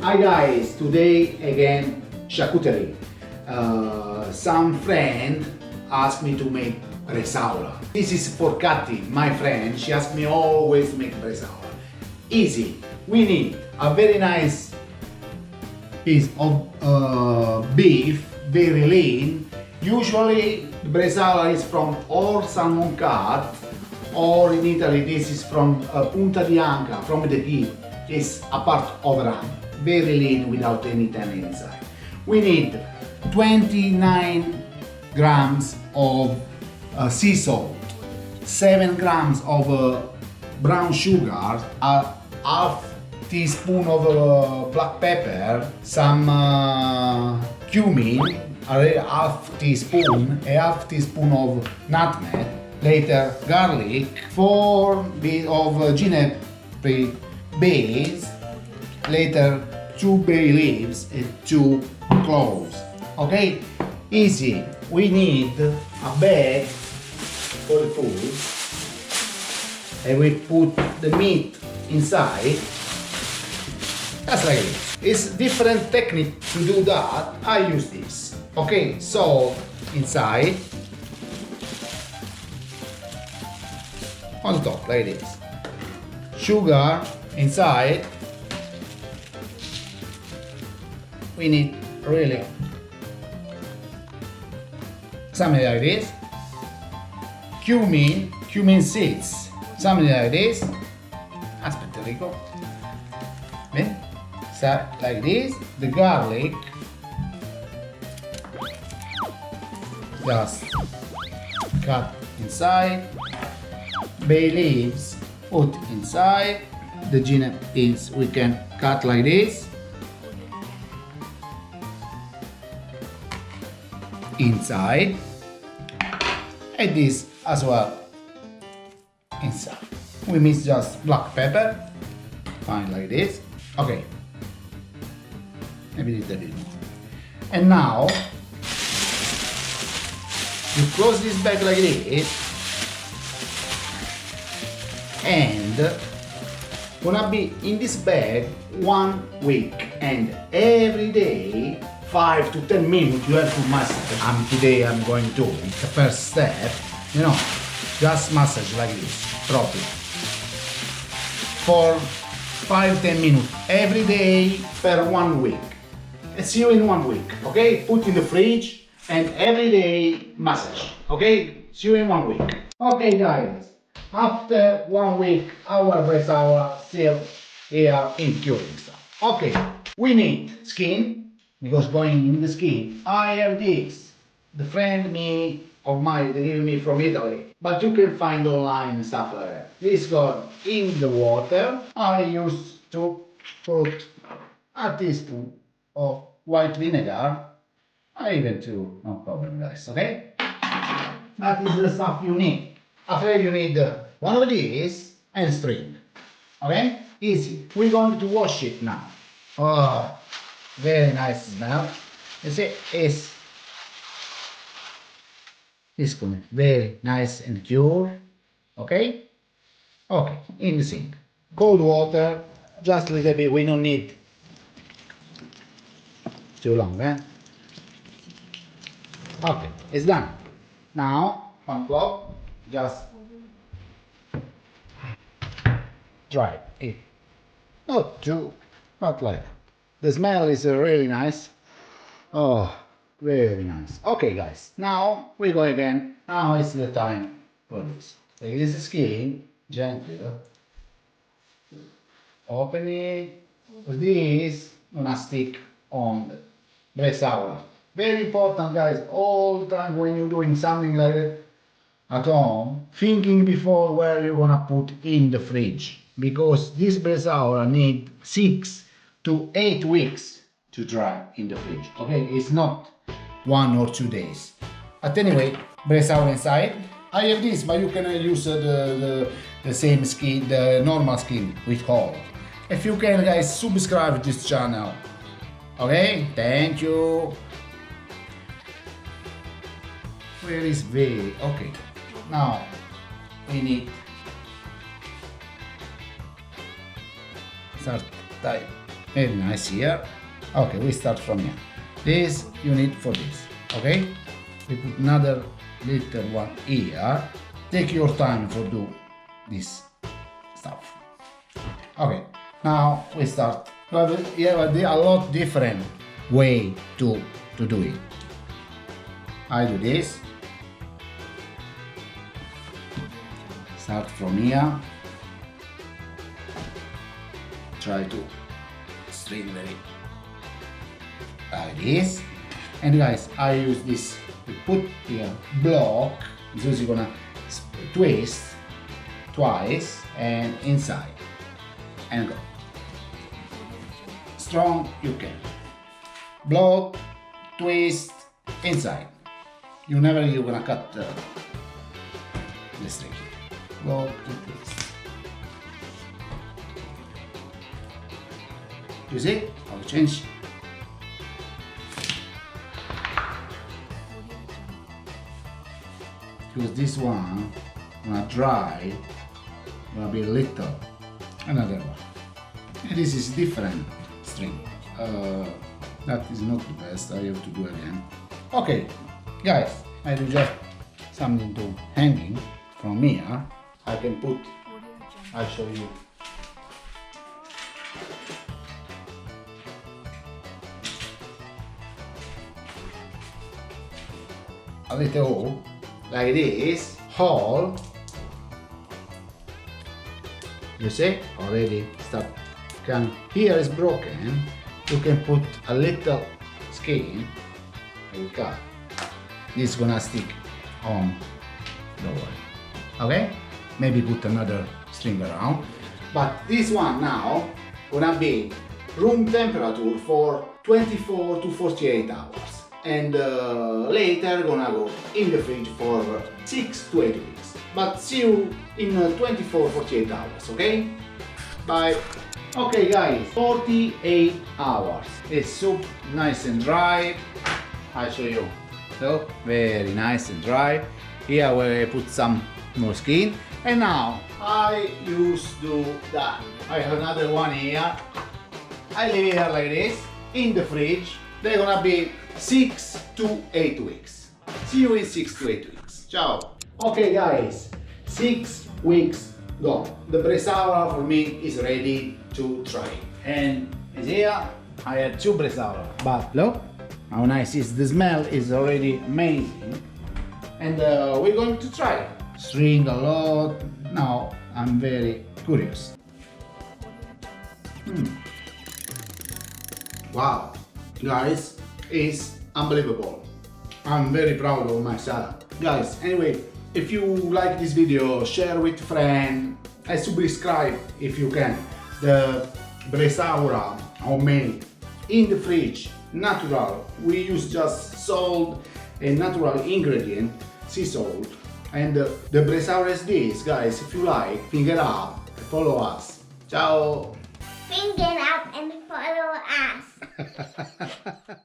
Hi guys, today again charcuterie. Some friend asked me to make bresaola. This is for Katy, my friend. She asked me always to make bresaola. Easy. We need a very nice piece of beef, very lean. Usually the bresaola is from or salmon cut, or in Italy this is from punta bianca, from the hip. It's a part of ram, very lean without any tannin inside. We need 29 grams of sea salt, 7 grams of brown sugar, a half teaspoon of black pepper, some cumin, a half teaspoon of nutmeg, later garlic, 4 bits of Juniper Berries, later 2 bay leaves and 2 cloves. Okay, easy. We need a bag for the food, and we put the meat inside. Just like this. It's different technique to do that. I use this. Okay, salt inside on the top like this. Sugar inside. We need really something like this. Cumin seeds, something like this. Aspetta Rico. Then, like this. The garlic, just cut inside. Bay leaves, put inside. The Juniper beans we can cut like this. Inside, and this as well inside. We mix just black pepper, fine like this. Okay, maybe a little bit more. And now you close this bag like this, and gonna be in this bag 1 week, and every day 5 to 10 minutes you have to massage. Today I'm going to, the first step, just massage like this, properly. For 5-10 minutes every day for 1 week. See you in 1 week, okay? Put in the fridge and every day massage, okay? See you in 1 week. Okay guys, after 1 week our bresaola still here in curing stuff. Okay, we need skin. Because going in the skin, I have this. The friend of mine they gave me from Italy, but you can find online and stuff like that. This goes in the water. I used to put a teaspoon of white vinegar. I even do, no problem, guys. Okay, that is the stuff you need. After you need one of these and string. Okay, easy. We're going to wash it now. Oh. Very nice smell. You see, it's coming very nice and pure. Okay? Okay, in the sink. Cold water, just a little bit. We don't need too long, eh? Okay, it's done. Now, on top, just dry it. Not too, not like that. The smell is really nice. Oh, very nice. Okay guys, now we go again. Now it's the time for this. Take this skin, gently. Open it. This gonna stick on the bresaola. Very important guys, all the time when you're doing something like that at home, thinking before where you're gonna put in the fridge. Because this bresaola need 6 to 8 weeks to dry in the fridge. Okay, it's not 1 or 2 days. But anyway, bresaola inside. I have this, but you can use the same skin, the normal skin with hole. If you can, guys, subscribe to this channel. Okay, thank you. Where is V? Okay, now we need start type Very nice here. Okay, we start from here. This you need for this. Okay? We put another little one here. Take your time for do this stuff. Okay, now we start. You have a lot different way to do it. I do this. Start from here. Try to string very like this. And guys, I use this to put here block. So you're gonna twist twice and inside and go. Strong you can. Block, twist, inside. You're gonna cut the string. Block and twist. You see? I'll change. Because this one gonna dry, gonna be little. Another one. And this is different string. That is not the best. I have to do again. Okay, guys, I do just something to hanging from here. I can put. I'll show you. A little hole like this, hole. You see, already start. Here is broken. You can put a little skin. You cut. This is gonna stick on. Don't worry. Okay? Maybe put another string around. But this one now gonna be room temperature for 24 to 48 hours. And later gonna go in the fridge for 6 to 8 weeks. But see you in 24-48 hours, okay? Bye. Okay guys, 48 hours. It's soup nice and dry. I'll show you. So, very nice and dry. Here we put some more skin. And now I used to that. I have another one here. I leave it here like this in the fridge. They're gonna be 6 to 8 weeks. See you in 6 to 8 weeks. Ciao. Okay guys, 6 weeks gone. The Bresaola for me is ready to try. And here I had 2 Bresaola. But look how nice is the smell is already amazing. And we're going to try. String a lot. Now I'm very curious. Wow, guys, it's unbelievable. I'm very proud of my salad. Guys, anyway, if you like this video, share with friends and subscribe if you can. The Bresaola homemade in the fridge, natural. We use just salt and natural ingredient, sea salt. And the Bresaola is this, guys. If you like, finger up, follow us. Ciao. Finger up and follow us.